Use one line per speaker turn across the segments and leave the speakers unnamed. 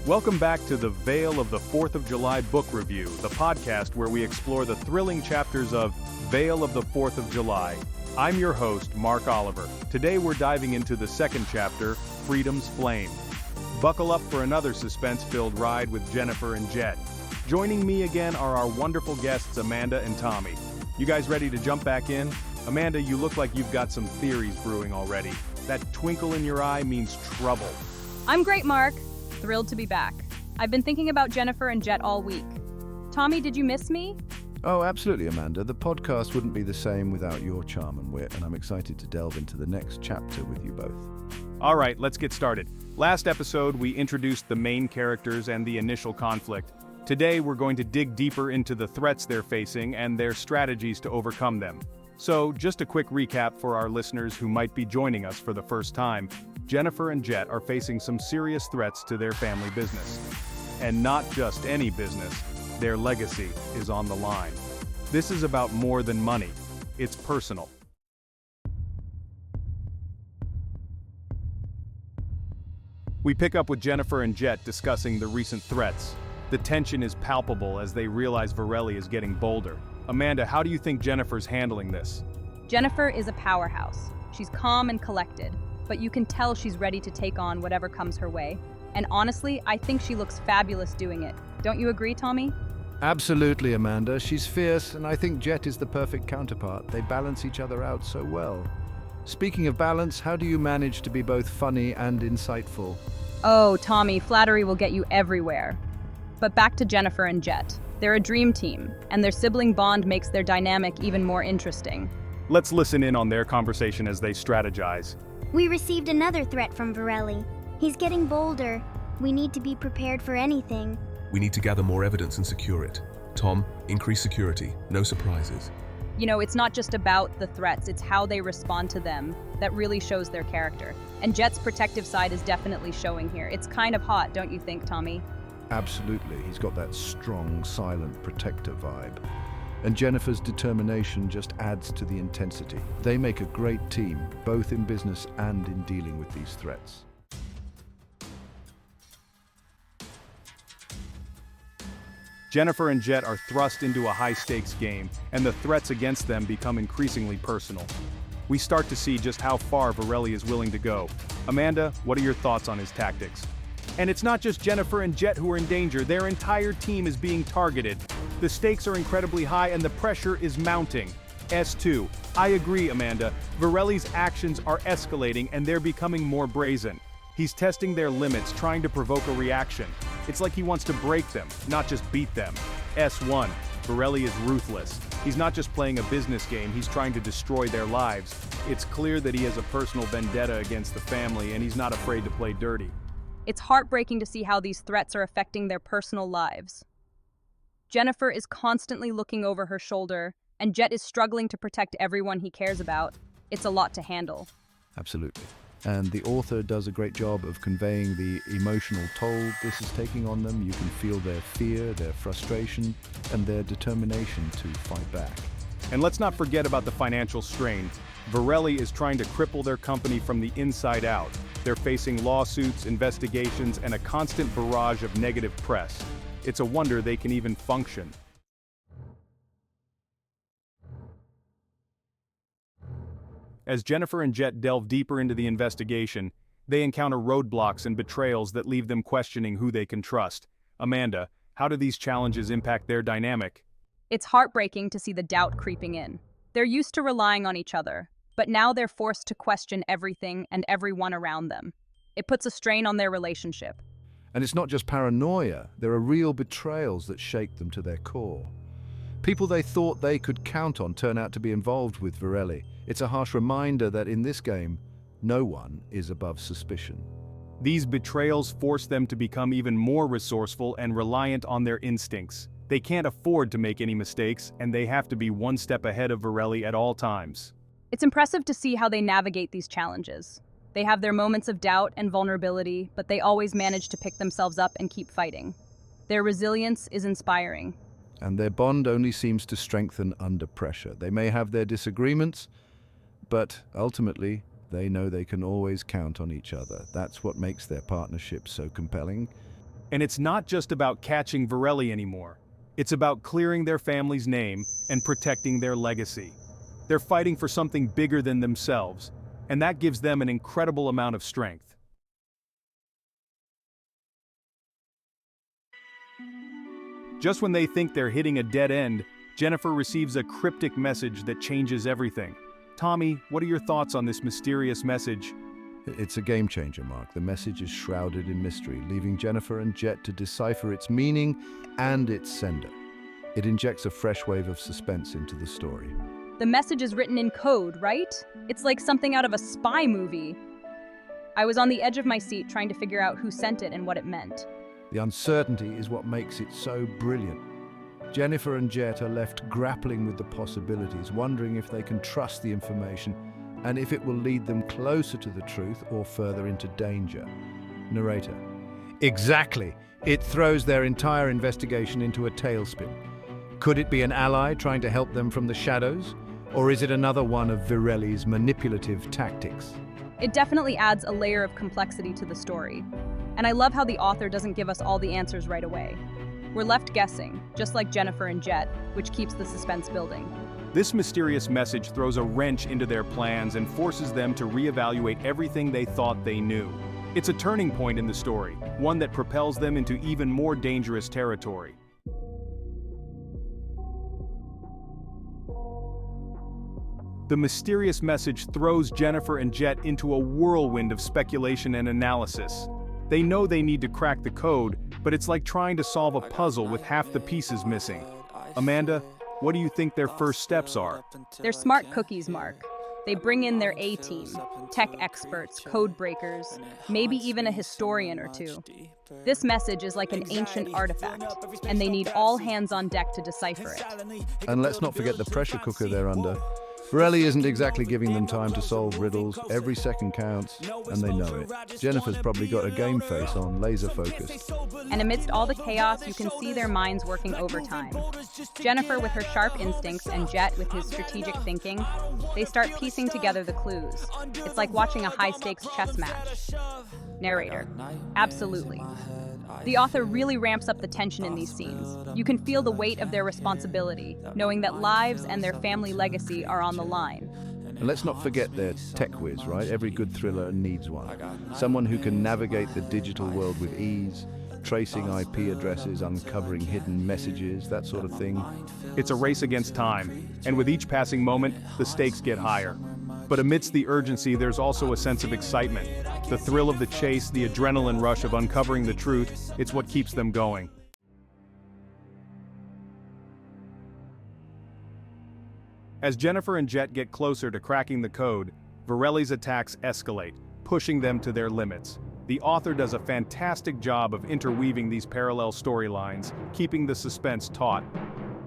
Welcome back to the Veil of the 4th of July Book Review, the podcast where we explore the thrilling chapters of Veil of the 4th of July. I'm your host, Mark Oliver. Today we're diving into the second chapter, Freedom's Flame. Buckle up for another suspense-filled ride with Jennifer and Jett. Joining me again are our wonderful guests, Amanda and Tommy. You guys ready to jump back in? Amanda, you look like you've got some theories brewing already. That twinkle in your eye means trouble.
I'm great, Mark. Thrilled to be back. I've been thinking about Jennifer and Jett all week. Tommy, did you miss me?
Oh, absolutely, Amanda. The podcast wouldn't be the same without your charm and wit, and I'm excited to delve into the next chapter with you both.
All right, let's get started. Last episode, we introduced the main characters and the initial conflict. Today, we're going to dig deeper into the threats they're facing and their strategies to overcome them. So, just a quick recap for our listeners who might be joining us for the first time. Jennifer and Jett are facing some serious threats to their family business. And not just any business, their legacy is on the line. This is about more than money. It's personal. We pick up with Jennifer and Jett discussing the recent threats. The tension is palpable as they realize Virelli is getting bolder. Amanda, how do you think Jennifer's handling this?
Jennifer is a powerhouse. She's calm and collected, but you can tell she's ready to take on whatever comes her way. And honestly, I think she looks fabulous doing it. Don't you agree, Tommy?
Absolutely, Amanda. She's fierce, and I think Jett is the perfect counterpart. They balance each other out so well. Speaking of balance, how do you manage to be both funny and insightful?
Oh, Tommy, flattery will get you everywhere. But back to Jennifer and Jett. They're a dream team, and their sibling bond makes their dynamic even more interesting.
Let's listen in on their conversation as they strategize.
We received another threat from Virelli. He's getting bolder. We need to be prepared for anything.
We need to gather more evidence and secure it. Tom, increase security. No surprises.
You know, it's not just about the threats, it's how they respond to them that really shows their character. And Jett's protective side is definitely showing here. It's kind of hot, don't you think, Tommy?
Absolutely. He's got that strong, silent protector vibe. And Jennifer's determination just adds to the intensity. They make a great team, both in business and in dealing with these threats.
Jennifer and Jett are thrust into a high-stakes game, and the threats against them become increasingly personal. We start to see just how far Virelli is willing to go. Amanda, what are your thoughts on his tactics? And it's not just Jennifer and Jett who are in danger, their entire team is being targeted. The stakes are incredibly high and the pressure is mounting. S2. I agree, Amanda. Virelli's actions are escalating and they're becoming more brazen. He's testing their limits, trying to provoke a reaction. It's like he wants to break them, not just beat them. S1. Virelli is ruthless. He's not just playing a business game, he's trying to destroy their lives. It's clear that he has a personal vendetta against the family and he's not afraid to play dirty.
It's heartbreaking to see how these threats are affecting their personal lives. Jennifer is constantly looking over her shoulder, and Jett is struggling to protect everyone he cares about. It's a lot to handle.
Absolutely. And the author does a great job of conveying the emotional toll this is taking on them. You can feel their fear, their frustration, and their determination to fight back.
And let's not forget about the financial strain. Virelli is trying to cripple their company from the inside out. They're facing lawsuits, investigations, and a constant barrage of negative press. It's a wonder they can even function. As Jennifer and Jett delve deeper into the investigation, they encounter roadblocks and betrayals that leave them questioning who they can trust. Amanda, how do these challenges impact their dynamic?
It's heartbreaking to see the doubt creeping in. They're used to relying on each other, but now they're forced to question everything and everyone around them. It puts a strain on their relationship.
And it's not just paranoia. There are real betrayals that shake them to their core. People they thought they could count on turn out to be involved with Virelli. It's a harsh reminder that in this game, no one is above suspicion.
These betrayals force them to become even more resourceful and reliant on their instincts. They can't afford to make any mistakes, and they have to be one step ahead of Virelli at all times.
It's impressive to see how they navigate these challenges. They have their moments of doubt and vulnerability, but they always manage to pick themselves up and keep fighting. Their resilience is inspiring.
And their bond only seems to strengthen under pressure. They may have their disagreements, but ultimately, they know they can always count on each other. That's what makes their partnership so compelling.
And it's not just about catching Virelli anymore. It's about clearing their family's name and protecting their legacy. They're fighting for something bigger than themselves, and that gives them an incredible amount of strength. Just when they think they're hitting a dead end, Jennifer receives a cryptic message that changes everything. Tommy, what are your thoughts on this mysterious message?
It's a game changer, Mark. The message is shrouded in mystery, leaving Jennifer and Jett to decipher its meaning and its sender. It injects a fresh wave of suspense into the story.
The message is written in code, right? It's like something out of a spy movie. I was on the edge of my seat trying to figure out who sent it and what it meant.
The uncertainty is what makes it so brilliant. Jennifer and Jett are left grappling with the possibilities, wondering if they can trust the information and if it will lead them closer to the truth or further into danger. Narrator: exactly. It throws their entire investigation into a tailspin. Could it be an ally trying to help them from the shadows? Or is it another one of Virelli's manipulative tactics?
It definitely adds a layer of complexity to the story. And I love how the author doesn't give us all the answers right away. We're left guessing, just like Jennifer and Jett, which keeps the suspense building.
This mysterious message throws a wrench into their plans and forces them to reevaluate everything they thought they knew. It's a turning point in the story, one that propels them into even more dangerous territory. The mysterious message throws Jennifer and Jett into a whirlwind of speculation and analysis. They know they need to crack the code, but it's like trying to solve a puzzle with half the pieces missing. Amanda, what do you think their first steps are?
They're smart cookies, Mark. They bring in their A-team, tech experts, code breakers, maybe even a historian or two. This message is like an ancient artifact, and they need all hands on deck to decipher it.
And let's not forget the pressure cooker they're under. Virelli isn't exactly giving them time to solve riddles. Every second counts, and they know it. Jennifer's probably got a game face on, laser focused.
And amidst all the chaos, you can see their minds working overtime. Jennifer with her sharp instincts and Jett with his strategic thinking, they start piecing together the clues. It's like watching a high-stakes chess match. Narrator: absolutely. The author really ramps up the tension in these scenes. You can feel the weight of their responsibility, knowing that lives and their family legacy are on the line.
And let's not forget their tech whiz, right? Every good thriller needs one. Someone who can navigate the digital world with ease, tracing IP addresses, uncovering hidden messages, that sort of thing.
It's a race against time, and with each passing moment, the stakes get higher. But amidst the urgency, there's also a sense of excitement. The thrill of the chase, the adrenaline rush of uncovering the truth, it's what keeps them going. As Jennifer and Jett get closer to cracking the code, Virelli's attacks escalate, pushing them to their limits. The author does a fantastic job of interweaving these parallel storylines, keeping the suspense taut.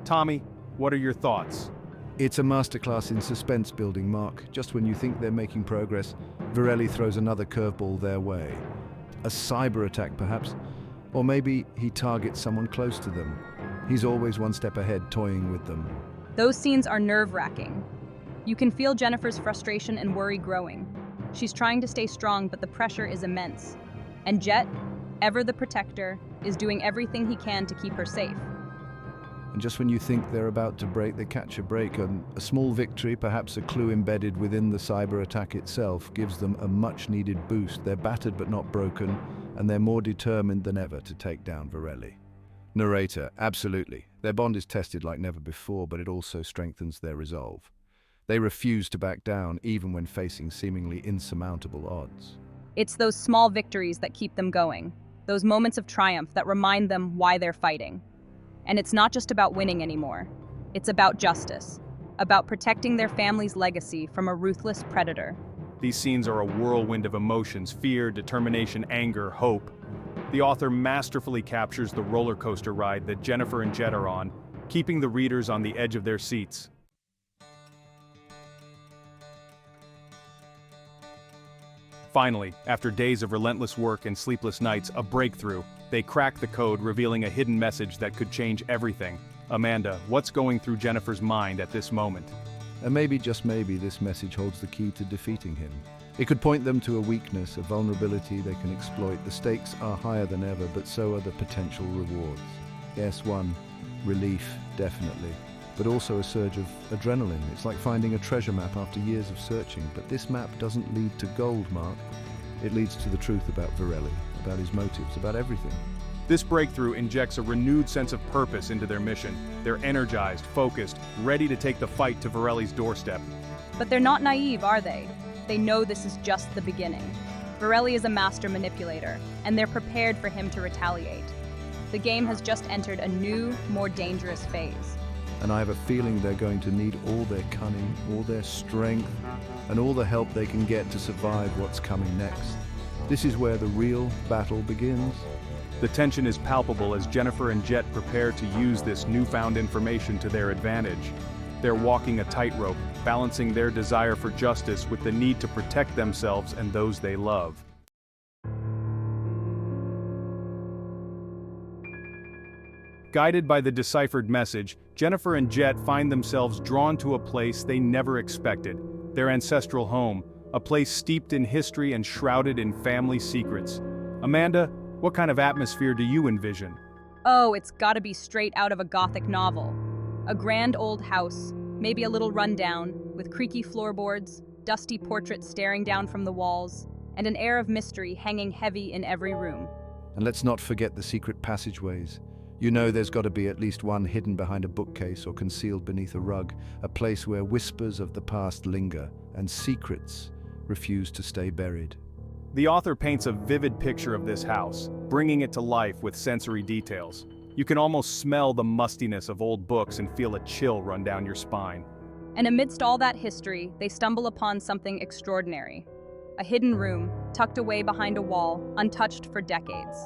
Tommy, what are your thoughts?
It's a masterclass in suspense building, Mark. Just when you think they're making progress, Virelli throws another curveball their way. A cyber attack, perhaps? Or maybe he targets someone close to them. He's always one step ahead, toying with them.
Those scenes are nerve-wracking. You can feel Jennifer's frustration and worry growing. She's trying to stay strong, but the pressure is immense. And Jett, ever the protector, is doing everything he can to keep her safe.
And just when you think they're about to break, they catch a break. A small victory, perhaps a clue embedded within the cyber attack itself, gives them a much-needed boost. They're battered but not broken, and they're more determined than ever to take down Virelli. Narrator: absolutely. Their bond is tested like never before, but it also strengthens their resolve. They refuse to back down, even when facing seemingly insurmountable odds.
It's those small victories that keep them going, those moments of triumph that remind them why they're fighting. And it's not just about winning anymore. It's about justice, about protecting their family's legacy from a ruthless predator.
These scenes are a whirlwind of emotions: fear, determination, anger, hope. The author masterfully captures the roller coaster ride that Jennifer and Jett are on, keeping the readers on the edge of their seats. Finally, after days of relentless work and sleepless nights, a breakthrough. They crack the code, revealing a hidden message that could change everything. Amanda, what's going through Jennifer's mind at this moment?
And maybe, just maybe, this message holds the key to defeating him. It could point them to a weakness, a vulnerability they can exploit. The stakes are higher than ever, but so are the potential rewards. Yes, one, relief, definitely, but also a surge of adrenaline. It's like finding a treasure map after years of searching, but this map doesn't lead to gold, Mark. It leads to the truth about Virelli, about his motives, about everything.
This breakthrough injects a renewed sense of purpose into their mission. They're energized, focused, ready to take the fight to Virelli's doorstep.
But they're not naive, are they? They know this is just the beginning. Virelli is a master manipulator, and they're prepared for him to retaliate. The game has just entered a new, more dangerous phase.
And I have a feeling they're going to need all their cunning, all their strength, and all the help they can get to survive what's coming next. This is where the real battle begins.
The tension is palpable as Jennifer and Jett prepare to use this newfound information to their advantage. They're walking a tightrope, balancing their desire for justice with the need to protect themselves and those they love. Guided by the deciphered message, Jennifer and Jett find themselves drawn to a place they never expected, their ancestral home, a place steeped in history and shrouded in family secrets. Amanda, what kind of atmosphere do you envision?
Oh, it's gotta be straight out of a Gothic novel. A grand old house, maybe a little rundown, with creaky floorboards, dusty portraits staring down from the walls, and an air of mystery hanging heavy in every room.
And let's not forget the secret passageways. You know there's got to be at least one hidden behind a bookcase or concealed beneath a rug, a place where whispers of the past linger and secrets refuse to stay buried.
The author paints a vivid picture of this house, bringing it to life with sensory details. You can almost smell the mustiness of old books and feel a chill run down your spine.
And amidst all that history, they stumble upon something extraordinary. A hidden room, tucked away behind a wall, untouched for decades.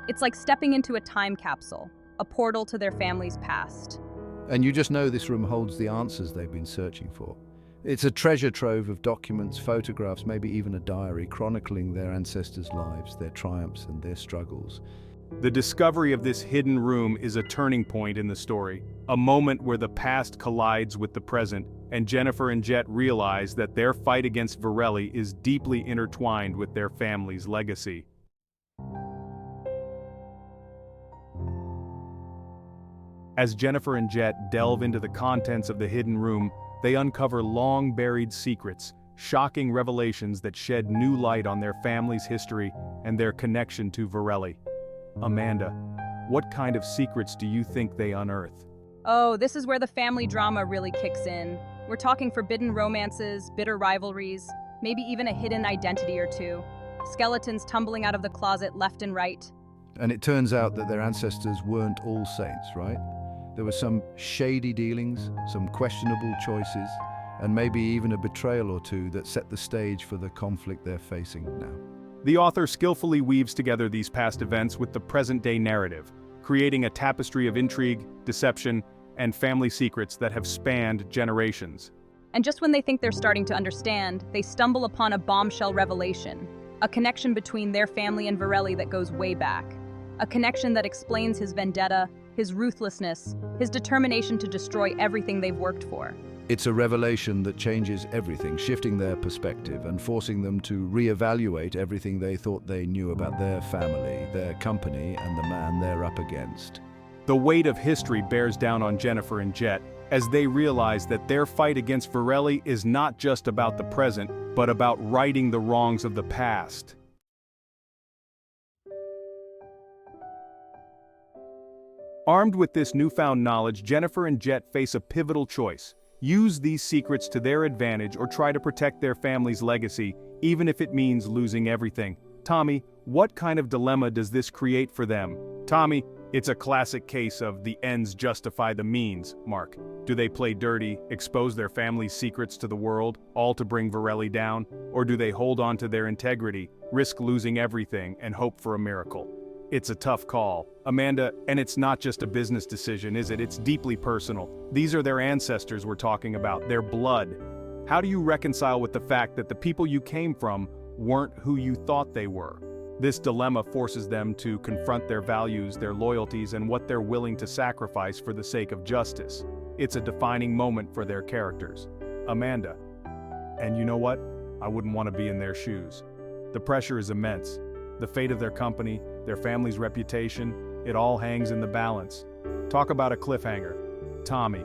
It's like stepping into a time capsule, a portal to their family's past.
And you just know this room holds the answers they've been searching for. It's a treasure trove of documents, photographs, maybe even a diary chronicling their ancestors' lives, their triumphs and their struggles.
The discovery of this hidden room is a turning point in the story, a moment where the past collides with the present, and Jennifer and Jett realize that their fight against Virelli is deeply intertwined with their family's legacy. As Jennifer and Jett delve into the contents of the hidden room, they uncover long-buried secrets, shocking revelations that shed new light on their family's history and their connection to Virelli. Amanda, what kind of secrets do you think they unearth?
Oh, this is where the family drama really kicks in. We're talking forbidden romances, bitter rivalries, maybe even a hidden identity or two. Skeletons tumbling out of the closet left and right.
And it turns out that their ancestors weren't all saints, right? There were some shady dealings, some questionable choices, and maybe even a betrayal or two that set the stage for the conflict they're facing now.
The author skillfully weaves together these past events with the present-day narrative, creating a tapestry of intrigue, deception, and family secrets that have spanned generations.
And just when they think they're starting to understand, they stumble upon a bombshell revelation, a connection between their family and Virelli that goes way back. A connection that explains his vendetta, his ruthlessness, his determination to destroy everything they've worked for.
It's a revelation that changes everything, shifting their perspective and forcing them to reevaluate everything they thought they knew about their family, their company, and the man they're up against.
The weight of history bears down on Jennifer and Jett as they realize that their fight against Virelli is not just about the present, but about righting the wrongs of the past. Armed with this newfound knowledge, Jennifer and Jett face a pivotal choice. Use these secrets to their advantage or try to protect their family's legacy, even if it means losing everything. Tommy, what kind of dilemma does this create for them? Tommy, it's a classic case of the ends justify the means, Mark. Do they play dirty, expose their family's secrets to the world, all to bring Virelli down? Or do they hold on to their integrity, risk losing everything, and hope for a miracle? It's a tough call, Amanda, and it's not just a business decision, is it? It's deeply personal. These are their ancestors we're talking about, their blood. How do you reconcile with the fact that the people you came from weren't who you thought they were? This dilemma forces them to confront their values, their loyalties, and what they're willing to sacrifice for the sake of justice. It's a defining moment for their characters. Amanda. And you know what? I wouldn't want to be in their shoes. The pressure is immense. The fate of their company, their family's reputation, it all hangs in the balance. Talk about a cliffhanger. Tommy.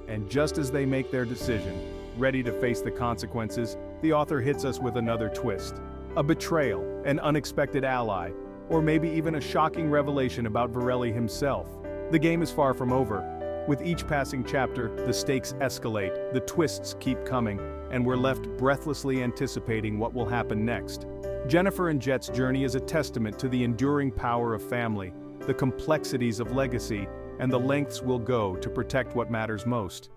And just as they make their decision, ready to face the consequences, the author hits us with another twist. A betrayal, an unexpected ally, or maybe even a shocking revelation about Virelli himself. The game is far from over. With each passing chapter, the stakes escalate, the twists keep coming, and we're left breathlessly anticipating what will happen next. Jennifer and Jett's journey is a testament to the enduring power of family, the complexities of legacy, and the lengths we'll go to protect what matters most.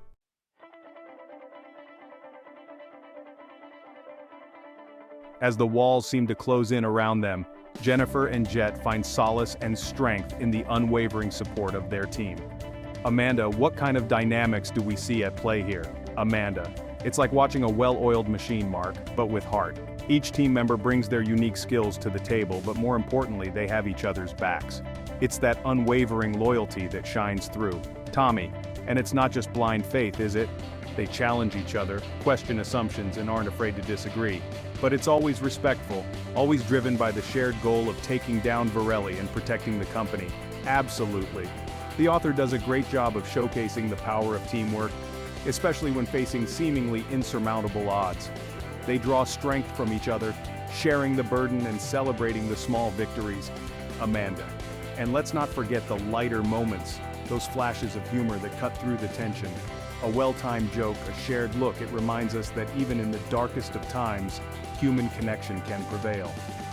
As the walls seem to close in around them, Jennifer and Jett find solace and strength in the unwavering support of their team. Amanda, what kind of dynamics do we see at play here? Amanda. It's like watching a well-oiled machine, Mark, but with heart. Each team member brings their unique skills to the table, but more importantly, they have each other's backs. It's that unwavering loyalty that shines through. Tommy. And it's not just blind faith, is it? They challenge each other, question assumptions, and aren't afraid to disagree. But it's always respectful, always driven by the shared goal of taking down Virelli and protecting the company. Absolutely. The author does a great job of showcasing the power of teamwork, especially when facing seemingly insurmountable odds. They draw strength from each other, sharing the burden and celebrating the small victories. Amanda. And let's not forget the lighter moments, those flashes of humor that cut through the tension. A well-timed joke, a shared look, it reminds us that even in the darkest of times, human connection can prevail.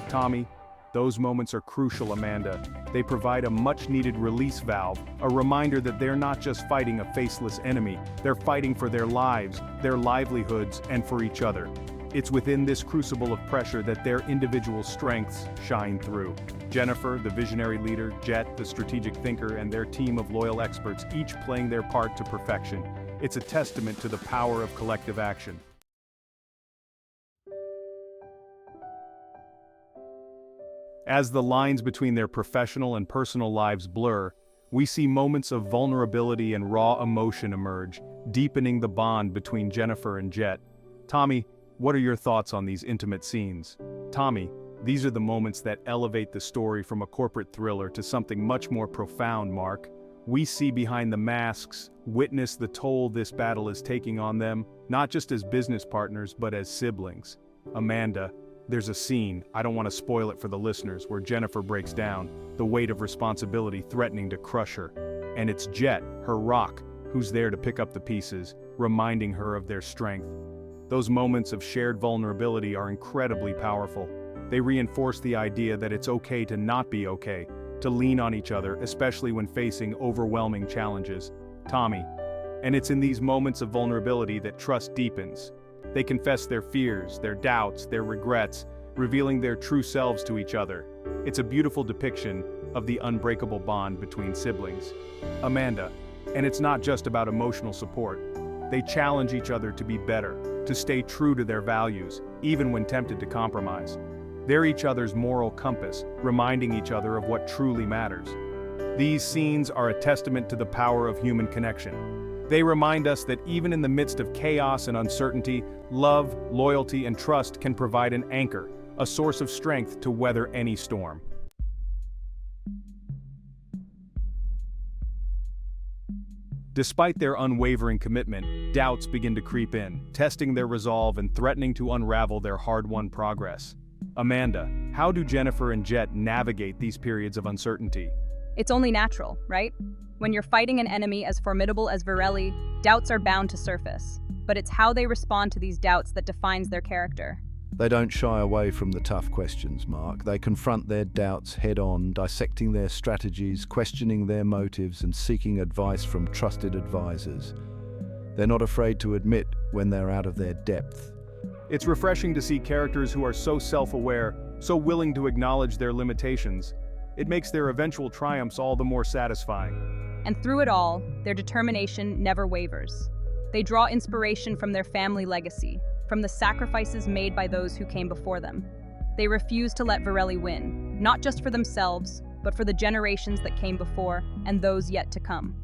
Tommy, those moments are crucial, Amanda. They provide a much-needed release valve, a reminder that they're not just fighting a faceless enemy, they're fighting for their lives, their livelihoods, and for each other. It's within this crucible of pressure that their individual strengths shine through. Jennifer, the visionary leader, Jett, the strategic thinker, and their team of loyal experts, each playing their part to perfection. It's a testament to the power of collective action. As the lines between their professional and personal lives blur, we see moments of vulnerability and raw emotion emerge, deepening the bond between Jennifer and Jett. Tommy, what are your thoughts on these intimate scenes? Tommy, these are the moments that elevate the story from a corporate thriller to something much more profound, Mark. We see behind the masks, witness the toll this battle is taking on them, not just as business partners, but as siblings. Amanda, there's a scene, I don't want to spoil it for the listeners, where Jennifer breaks down, the weight of responsibility threatening to crush her. And it's Jett, her rock, who's there to pick up the pieces, reminding her of their strength. Those moments of shared vulnerability are incredibly powerful. They reinforce the idea that it's okay to not be okay, to lean on each other, especially when facing overwhelming challenges. Tommy. And it's in these moments of vulnerability that trust deepens. They confess their fears, their doubts, their regrets, revealing their true selves to each other. It's a beautiful depiction of the unbreakable bond between siblings. Amanda. And it's not just about emotional support. They challenge each other to be better, to stay true to their values, even when tempted to compromise. They're each other's moral compass, reminding each other of what truly matters. These scenes are a testament to the power of human connection. They remind us that even in the midst of chaos and uncertainty, love, loyalty, and trust can provide an anchor, a source of strength to weather any storm. Despite their unwavering commitment, doubts begin to creep in, testing their resolve and threatening to unravel their hard-won progress. Amanda, how do Jennifer and Jett navigate these periods of uncertainty?
It's only natural, right? When you're fighting an enemy as formidable as Virelli, doubts are bound to surface. But it's how they respond to these doubts that defines their character.
They don't shy away from the tough questions, Mark. They confront their doubts head-on, dissecting their strategies, questioning their motives, and seeking advice from trusted advisors. They're not afraid to admit when they're out of their depth.
It's refreshing to see characters who are so self-aware, so willing to acknowledge their limitations. It makes their eventual triumphs all the more satisfying.
And through it all, their determination never wavers. They draw inspiration from their family legacy, from the sacrifices made by those who came before them. They refuse to let Virelli win, not just for themselves, but for the generations that came before and those yet to come.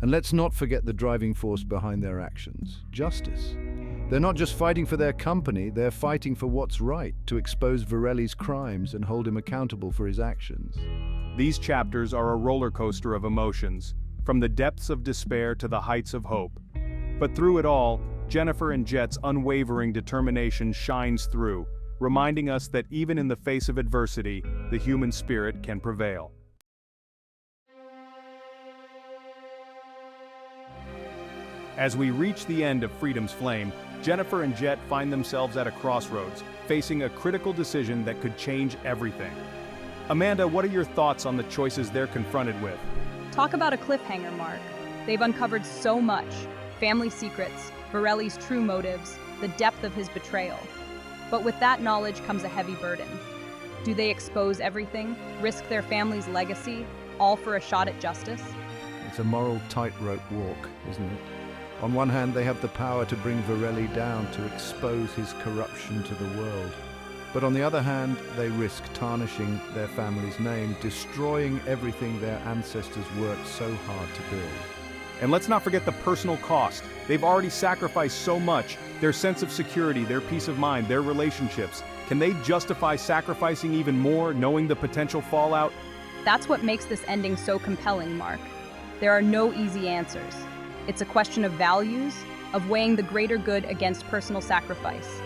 And let's not forget the driving force behind their actions: justice. They're not just fighting for their company, they're fighting for what's right, to expose Virelli's crimes and hold him accountable for his actions.
These chapters are a roller coaster of emotions, from the depths of despair to the heights of hope. But through it all, Jennifer and Jett's unwavering determination shines through, reminding us that even in the face of adversity, the human spirit can prevail. As we reach the end of Freedom's Flame, Jennifer and Jett find themselves at a crossroads, facing a critical decision that could change everything. Amanda, what are your thoughts on the choices they're confronted with?
Talk about a cliffhanger, Mark. They've uncovered so much: family secrets, Virelli's true motives, the depth of his betrayal. But with that knowledge comes a heavy burden. Do they expose everything, risk their family's legacy, all for a shot at justice?
It's a moral tightrope walk, isn't it? On one hand, they have the power to bring Virelli down, to expose his corruption to the world. But on the other hand, they risk tarnishing their family's name, destroying everything their ancestors worked so hard to build.
And let's not forget the personal cost. They've already sacrificed so much: their sense of security, their peace of mind, their relationships. Can they justify sacrificing even more, knowing the potential fallout?
That's what makes this ending so compelling, Mark. There are no easy answers. It's a question of values, of weighing the greater good against personal sacrifice.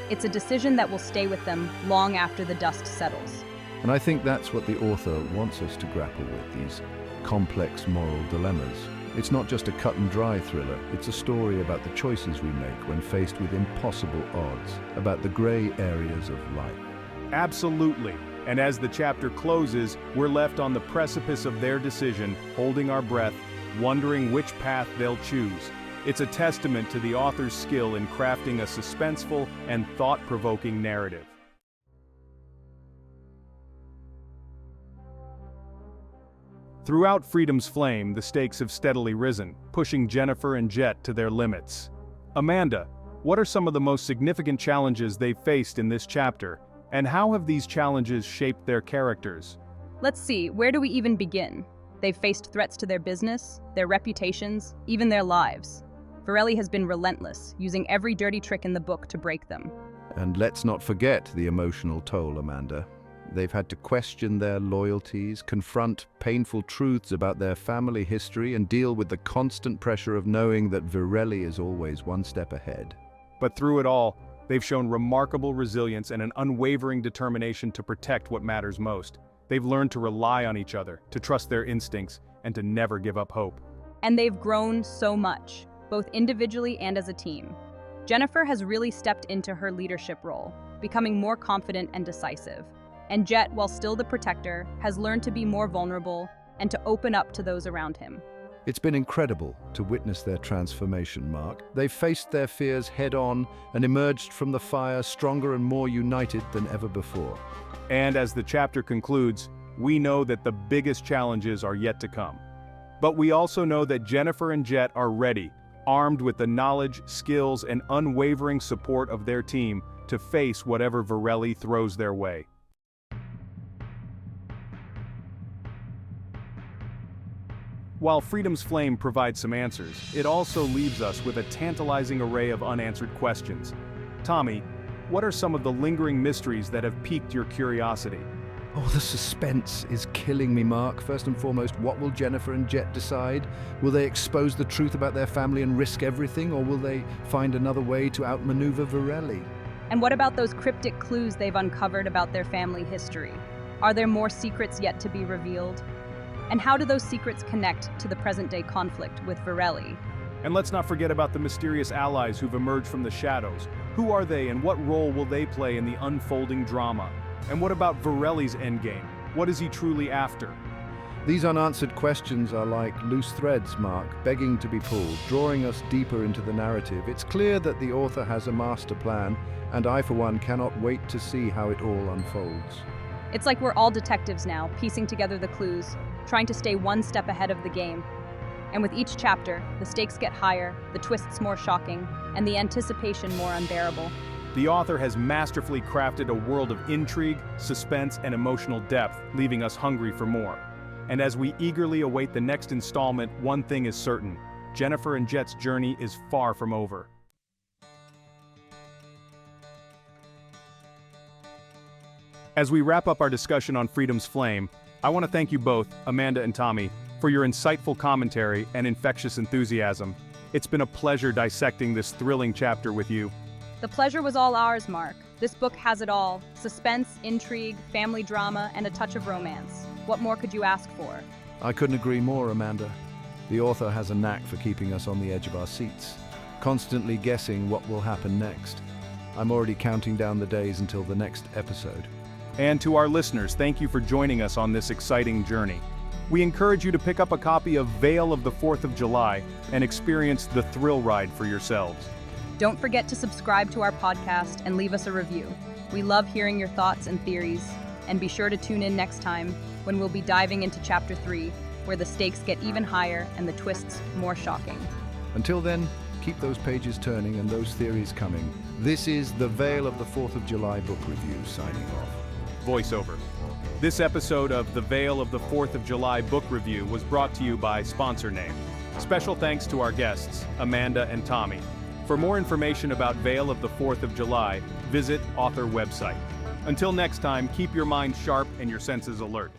It's a decision that will stay with them long after the dust settles.
And I think that's what the author wants us to grapple with, these complex moral dilemmas. It's not just a cut and dry thriller, it's a story about the choices we make when faced with impossible odds, about the gray areas of life.
Absolutely. And as the chapter closes, we're left on the precipice of their decision, holding our breath, wondering which path they'll choose. It's a testament to the author's skill in crafting a suspenseful and thought-provoking narrative. Throughout Freedom's Flame, the stakes have steadily risen, pushing Jennifer and Jett to their limits. Amanda, what are some of the most significant challenges they've faced in this chapter, and how have these challenges shaped their characters?
Let's see, where do we even begin? They've faced threats to their business, their reputations, even their lives. Virelli has been relentless, using every dirty trick in the book to break them.
And let's not forget the emotional toll, Amanda. They've had to question their loyalties, confront painful truths about their family history, and deal with the constant pressure of knowing that Virelli is always one step ahead.
But through it all, they've shown remarkable resilience and an unwavering determination to protect what matters most. They've learned to rely on each other, to trust their instincts, and to never give up hope.
And they've grown so much, both individually and as a team. Jennifer has really stepped into her leadership role, becoming more confident and decisive. And Jett, while still the protector, has learned to be more vulnerable and to open up to those around him.
It's been incredible to witness their transformation, Mark. They've faced their fears head-on and emerged from the fire stronger and more united than ever before.
And as the chapter concludes, we know that the biggest challenges are yet to come. But we also know that Jennifer and Jett are ready, armed with the knowledge, skills, and unwavering support of their team to face whatever Virelli throws their way. While Freedom's Flame provides some answers, it also leaves us with a tantalizing array of unanswered questions. Tommy, what are some of the lingering mysteries that have piqued your curiosity?
Oh, the suspense is killing me, Mark. First and foremost, what will Jennifer and Jett decide? Will they expose the truth about their family and risk everything, or will they find another way to outmaneuver Virelli?
And what about those cryptic clues they've uncovered about their family history? Are there more secrets yet to be revealed? And how do those secrets connect to the present-day conflict with Virelli?
And let's not forget about the mysterious allies who've emerged from the shadows. Who are they, and what role will they play in the unfolding drama? And what about Virelli's endgame? What is he truly after?
These unanswered questions are like loose threads, Mark, begging to be pulled, drawing us deeper into the narrative. It's clear that the author has a master plan, and I, for one, cannot wait to see how it all unfolds.
It's like we're all detectives now, piecing together the clues, trying to stay one step ahead of the game. And with each chapter, the stakes get higher, the twists more shocking, and the anticipation more unbearable.
The author has masterfully crafted a world of intrigue, suspense, and emotional depth, leaving us hungry for more. And as we eagerly await the next installment, one thing is certain: Jennifer and Jett's journey is far from over. As we wrap up our discussion on Freedom's Flame, I want to thank you both, Amanda and Tommy, for your insightful commentary and infectious enthusiasm. It's been a pleasure dissecting this thrilling chapter with you.
The pleasure was all ours, Mark. This book has it all: suspense, intrigue, family drama, and a touch of romance. What more could you ask for?
I couldn't agree more, Amanda. The author has a knack for keeping us on the edge of our seats, constantly guessing what will happen next. I'm already counting down the days until the next episode.
And to our listeners, thank you for joining us on this exciting journey. We encourage you to pick up a copy of Veil of the 4th of July and experience the thrill ride for yourselves.
Don't forget to subscribe to our podcast and leave us a review. We love hearing your thoughts and theories, and be sure to tune in next time when we'll be diving into Chapter 3, where the stakes get even higher and the twists more shocking.
Until then, keep those pages turning and those theories coming. This is the Veil of the 4th of July book review signing off.
Voiceover. This episode of the Veil of the 4th of July book review was brought to you by Sponsor Name. Special thanks to our guests, Amanda and Tommy. For more information about Veil of the 4th of July, visit author website. Until next time, keep your mind sharp and your senses alert.